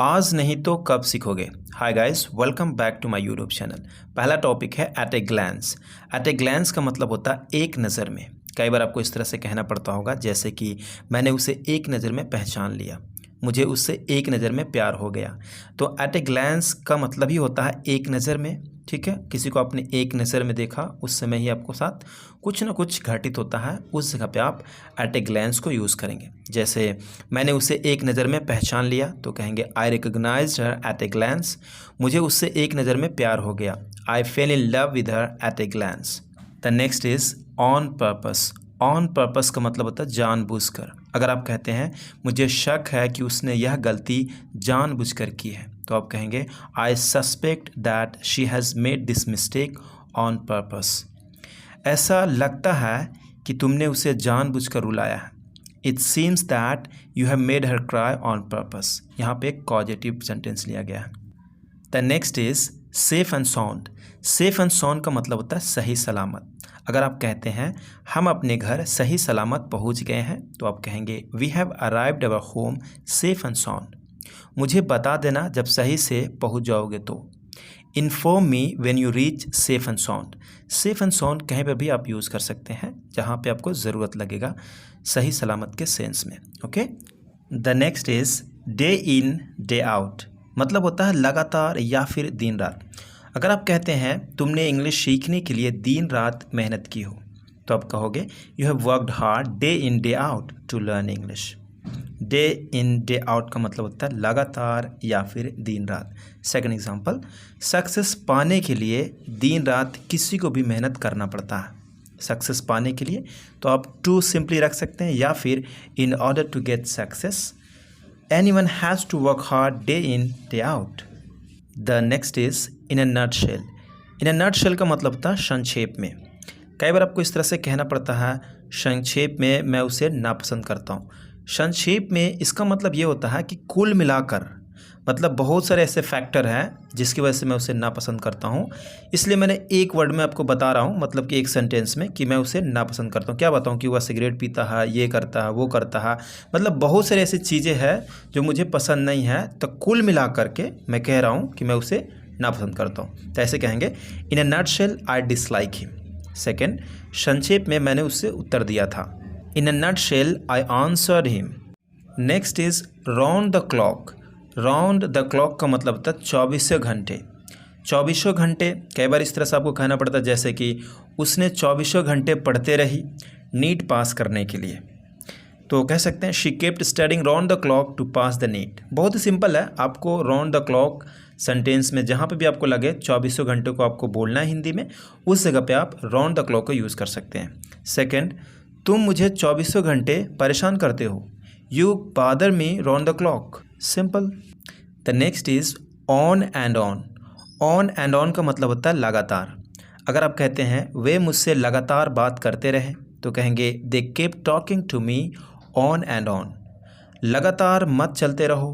आज नहीं तो कब सीखोगे। Hi guys, welcome back to my YouTube channel. पहला टॉपिक है at a glance. At a glance का मतलब होता है एक नज़र में। कई बार आपको इस तरह से कहना पड़ता होगा जैसे कि मैंने उसे एक नज़र में पहचान लिया, मुझे उससे एक नज़र में प्यार हो गया। तो एट ए ग्लैंस का मतलब ही होता है एक नज़र में। ठीक है, किसी को आपने एक नज़र में देखा, उस समय ही आपको साथ कुछ ना कुछ घटित होता है, उस जगह पे आप एट ए ग्लैंस को यूज़ करेंगे। जैसे मैंने उसे एक नज़र में पहचान लिया तो कहेंगे I recognised her at a glance. मुझे उससे एक नज़र में प्यार हो गया, I fell in love with her at a glance. The next is on purpose. On purpose का मतलब होता है जानबूझकर। अगर आप कहते हैं मुझे शक है कि उसने यह गलती जानबूझकर की है, तो आप कहेंगे आई suspect that she has made this mistake on purpose. ऐसा लगता है कि तुमने उसे जानबूझकर रुलाया है। It seems that you have made her cry on purpose. यहाँ पे एक कॉजेटिव सेंटेंस लिया गया है। The next is safe and sound. Safe and sound का मतलब होता है सही सलामत। अगर आप कहते हैं हम अपने घर सही सलामत पहुंच गए हैं, तो आप कहेंगे we have arrived our home safe and sound. मुझे बता देना जब सही से पहुंच जाओगे तो। Inform me when you reach safe and sound. Safe and sound कहीं पर भी आप यूज़ कर सकते हैं जहाँ पे आपको ज़रूरत लगेगा सही सलामत के सेंस में। Okay, the next is day in day out. मतलब होता है लगातार या फिर दिन रात। अगर आप कहते हैं तुमने इंग्लिश सीखने के लिए दिन रात मेहनत की हो, तो आप कहोगे you have worked hard day in day out to learn English. Day in day out का मतलब होता है लगातार या फिर दिन रात। सेकंड एग्जांपल, सक्सेस पाने के लिए दिन रात किसी को भी मेहनत करना पड़ता है। सक्सेस पाने के लिए तो आप टू सिंपली रख सकते हैं, या फिर in order to get success anyone has to work hard day in day out. The next is in a nutshell. In a nutshell का मतलब होता है संक्षेप में। कई बार आपको इस तरह से कहना पड़ता है संक्षेप में मैं उसे नापसंद करता हूँ। संक्षेप में इसका मतलब ये होता है कि कुल मिलाकर, मतलब बहुत सारे ऐसे फैक्टर हैं जिसकी वजह से मैं उसे नापसंद करता हूँ, इसलिए मैंने एक वर्ड में आपको बता रहा हूँ, मतलब कि एक सेंटेंस में, कि मैं उसे नापसंद करता हूँ। क्या बताऊँ कि वह सिगरेट पीता है, ये करता है, वो करता है, मतलब बहुत सारी ऐसी चीज़ें हैं जो मुझे पसंद नहीं है, तो कुल मिला करके मैं कह रहा हूँ कि मैं उसे नापसंद करता हूँ। तो ऐसे कहेंगे in a nutshell I dislike him. Second, संक्षेप में मैंने उससे उत्तर दिया था। In a nutshell I answered him. Next is round the clock. Round the clock का मतलब होता है 24 घंटे। 24 घंटे कई बार इस तरह से आपको कहना पड़ता है जैसे कि उसने 24 घंटे पढ़ते रही नीट पास करने के लिए, तो कह सकते हैं she kept studying round the clock to pass the NEET. बहुत ही सिंपल है, आपको राउंड द क्लॉक सेंटेंस में जहाँ पे भी आपको लगे 24 घंटे को आपको बोलना है हिंदी में, उस जगह पे आप राउंड द क्लॉक को यूज़ कर सकते हैं। सेकेंड, तुम मुझे 24 घंटे परेशान करते हो, you bother me round the clock. Simple. The next is on and on. On and on का मतलब होता है लगातार। अगर आप कहते हैं वे मुझसे लगातार बात करते रहे, तो कहेंगे they kept talking to me on and on. लगातार मत चलते रहो,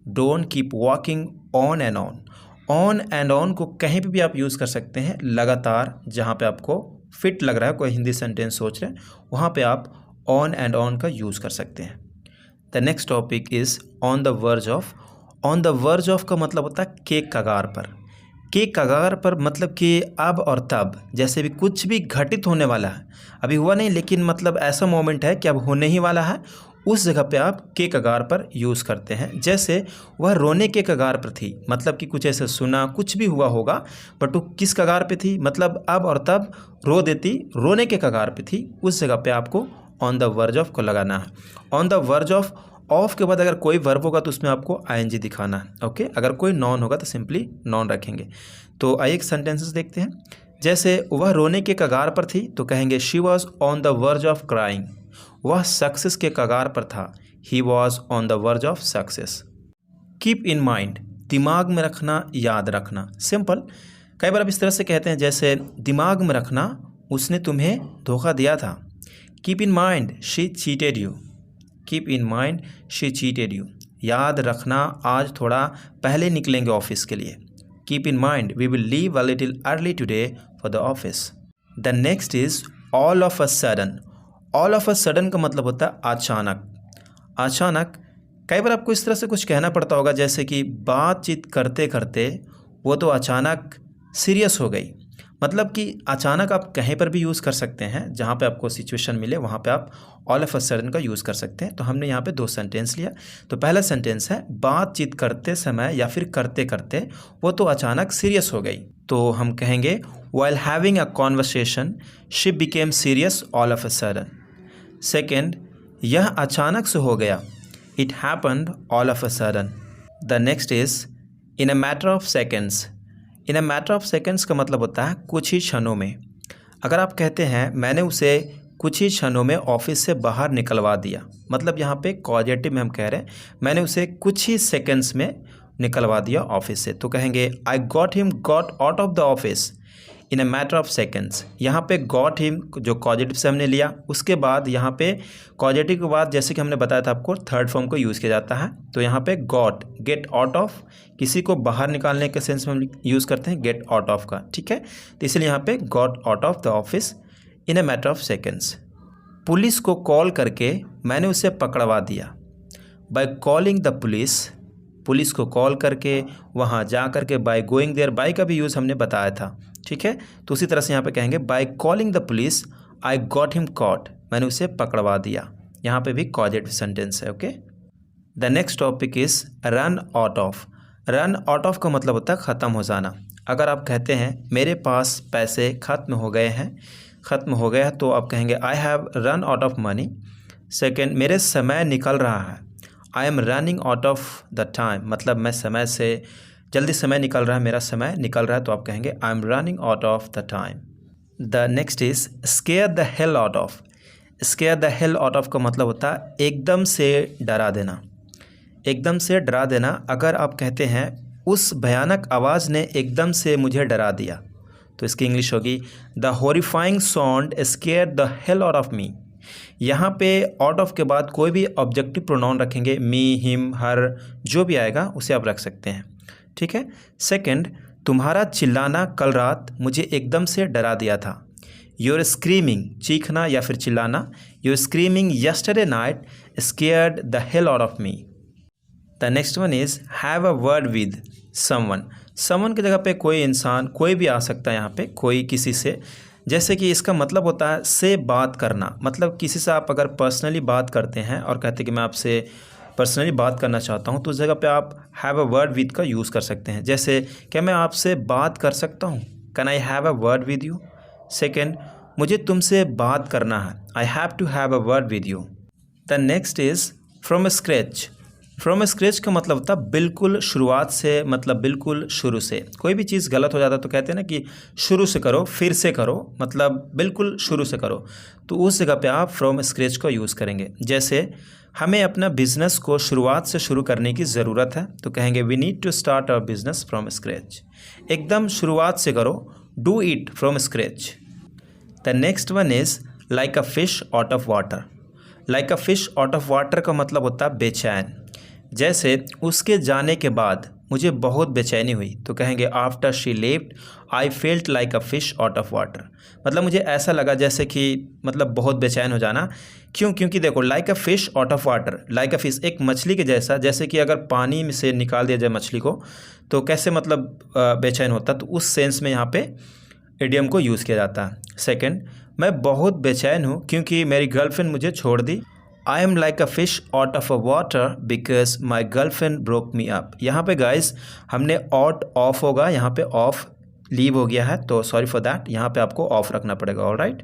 don't keep walking on and on. On and on को कहीं पे भी आप यूज़ कर सकते हैं लगातार, जहाँ पे आपको फिट लग रहा है, कोई हिंदी सेंटेंस सोच रहे हैं, वहाँ पे आप ऑन एंड ऑन का यूज़ कर सकते हैं। The next topic is on the verge of. On the verge of का मतलब होता है के कगार पर। के कगार पर मतलब कि अब और तब, जैसे भी कुछ भी घटित होने वाला है, अभी हुआ नहीं लेकिन मतलब ऐसा मोमेंट है कि अब होने ही वाला है, उस जगह पे आप के कगार पर यूज़ करते हैं। जैसे वह रोने के कगार पर थी, मतलब कि कुछ ऐसा सुना, कुछ भी हुआ होगा, बट वो किस कगार पे थी, मतलब अब और तब रो देती, रोने के कगार पे थी, उस जगह पे आपको ऑन द वर्ज ऑफ को लगाना है। ऑन द वर्ज ऑफ के बाद अगर कोई वर्ब होगा तो उसमें आपको आईएनजी दिखाना है। ओके, अगर कोई नॉन होगा तो सिंपली नॉन रखेंगे। तो आइए एक सेंटेंसेस देखते हैं। जैसे वह रोने के कगार पर थी, तो कहेंगे she was on the verge of crying. वह सक्सेस के कगार पर था, he was on the verge of success. Keep in mind, दिमाग में रखना, याद रखना। सिंपल। कई बार आप इस तरह से कहते हैं जैसे दिमाग में रखना, उसने तुम्हें धोखा दिया था। Keep in mind she cheated you. Keep in mind she cheated you. याद रखना, आज थोड़ा पहले निकलेंगे ऑफिस के लिए। Keep in mind we will leave a little early today for the office. The next is all of a sudden. All of a sudden का मतलब होता है अचानक। अचानक कई बार आपको इस तरह से कुछ कहना पड़ता होगा जैसे कि बातचीत करते करते वो तो अचानक सीरियस हो गई। मतलब कि अचानक आप कहीं पर भी यूज़ कर सकते हैं, जहाँ पे आपको सिचुएशन मिले वहाँ पे आप ऑल ऑफ अ सडन का यूज़ कर सकते हैं। तो हमने यहाँ पे 2 सेंटेंस लिया। तो पहला सेंटेंस है बातचीत करते समय या फिर करते करते वो तो अचानक सीरियस हो गई। तो हम कहेंगे while having a conversation she became serious all of a sudden। Second, यह अचानक से हो गया, it happened all of a sudden। The next is in a matter of seconds। in a matter of seconds का मतलब होता है कुछ ही क्षणों में। अगर आप कहते हैं मैंने उसे कुछ ही क्षणों में ऑफिस से बाहर निकलवा दिया, मतलब यहाँ पे कॉजेटिव में हम कह रहे हैं मैंने उसे कुछ ही सेकंड्स में निकलवा दिया ऑफिस से। तो कहेंगे I got out of the office in a matter of seconds. यहाँ पे गॉट हिम जो कॉजेटिव से हमने लिया, उसके बाद यहाँ पे कॉजेटिव के बाद जैसे कि हमने बताया था आपको थर्ड फॉर्म को यूज़ किया जाता है। तो यहाँ पे गॉट, गेट आउट ऑफ, किसी को बाहर निकालने के सेंस में हम यूज़ करते हैं गेट आउट ऑफ का, ठीक है। तो इसलिए यहाँ पे got out of the office in a matter of seconds. Police को कॉल करके मैंने उसे पकड़वा दिया। बाय कॉलिंग द पुलिस को कॉल करके, वहाँ जा करके, बाय गोइंग देयर, बाय का भी यूज़ हमने बताया था, ठीक है। तो उसी तरह से यहाँ पे कहेंगे by calling the police I got him caught, मैंने उसे पकड़वा दिया। यहाँ पे भी कॉजेटिव सेंटेंस है, okay. The next topic is run out of. Run out of का मतलब होता है ख़त्म हो जाना। अगर आप कहते हैं मेरे पास पैसे ख़त्म हो गए हैं, तो आप कहेंगे I have run out of money. Second, मेरे समय निकल रहा है, I am running out of the time, मतलब मैं समय से जल्दी समय निकल रहा है, मेरा समय निकल रहा है, तो आप कहेंगे I am running out of the time. The next is square the hell out of. Square the hell out of का मतलब होता है एकदम से डरा देना, एकदम से डरा देना। अगर आप कहते हैं उस भयानक आवाज़ ने एकदम से मुझे डरा दिया, तो इसकी इंग्लिश होगी the horrifying sound square the hell out of me. यहाँ पे आउट ऑफ के बाद कोई भी ऑब्जेक्टिव प्रोनाउन रखेंगे, मी, हिम, हर, जो भी आएगा उसे आप रख सकते हैं, ठीक है। सेकंड, तुम्हारा चिल्लाना कल रात मुझे एकदम से डरा दिया था। योर स्क्रीमिंग, चीखना या फिर चिल्लाना, your screaming yesterday night scared the hell out of me. The next one is have a word with someone. Someone की जगह पे कोई इंसान, कोई भी आ सकता है यहाँ पे, कोई किसी से। जैसे कि इसका मतलब होता है से बात करना, मतलब किसी से आप अगर पर्सनली बात करते हैं और कहते हैं कि मैं आपसे पर्सनली बात करना चाहता हूँ, तो उस जगह पे आप हैव अ वर्ड विद का यूज़ कर सकते हैं। जैसे क्या मैं आपसे बात कर सकता हूँ, can I have a word with you. Second, मुझे तुमसे बात करना है, I have to have a word with you. The next is from scratch. From scratch का मतलब होता है बिल्कुल शुरुआत से, मतलब बिल्कुल शुरू से। कोई भी चीज़ गलत हो जाता तो कहते हैं ना कि शुरू से करो, फिर से करो, मतलब बिल्कुल शुरू से करो। तो उस जगह पे आप फ्रॉम स्क्रैच को यूज़ करेंगे। जैसे हमें अपना बिजनेस को शुरुआत से शुरू करने की ज़रूरत है, तो कहेंगे we need to start our business from scratch. एकदम शुरुआत से करो, do it from scratch. The next one is like a fish out of water. Like a fish out of water का मतलब होता है बेचैन। जैसे उसके जाने के बाद मुझे बहुत बेचैनी हुई, तो कहेंगे after she left I felt like a fish out of water. मतलब मुझे ऐसा लगा जैसे कि, मतलब बहुत बेचैन हो जाना। क्यों? क्योंकि देखो like a fish out of water, like a fish एक मछली के जैसा, जैसे कि अगर पानी में से निकाल दिया जाए मछली को तो कैसे मतलब बेचैन होता, तो उस सेंस में यहाँ पे इडियम को यूज़ किया जाता है। सेकेंड, मैं बहुत बेचैन हूँ क्योंकि मेरी गर्लफ्रेंड मुझे छोड़ दी। I am like a fish out of a water because my girlfriend broke me up. यहाँ पे गाइस हमने आउट ऑफ होगा, यहाँ पे ऑफ लीव हो गया है, तो सॉरी फॉर दैट, यहाँ पे आपको ऑफ रखना पड़ेगा, ऑलराइट।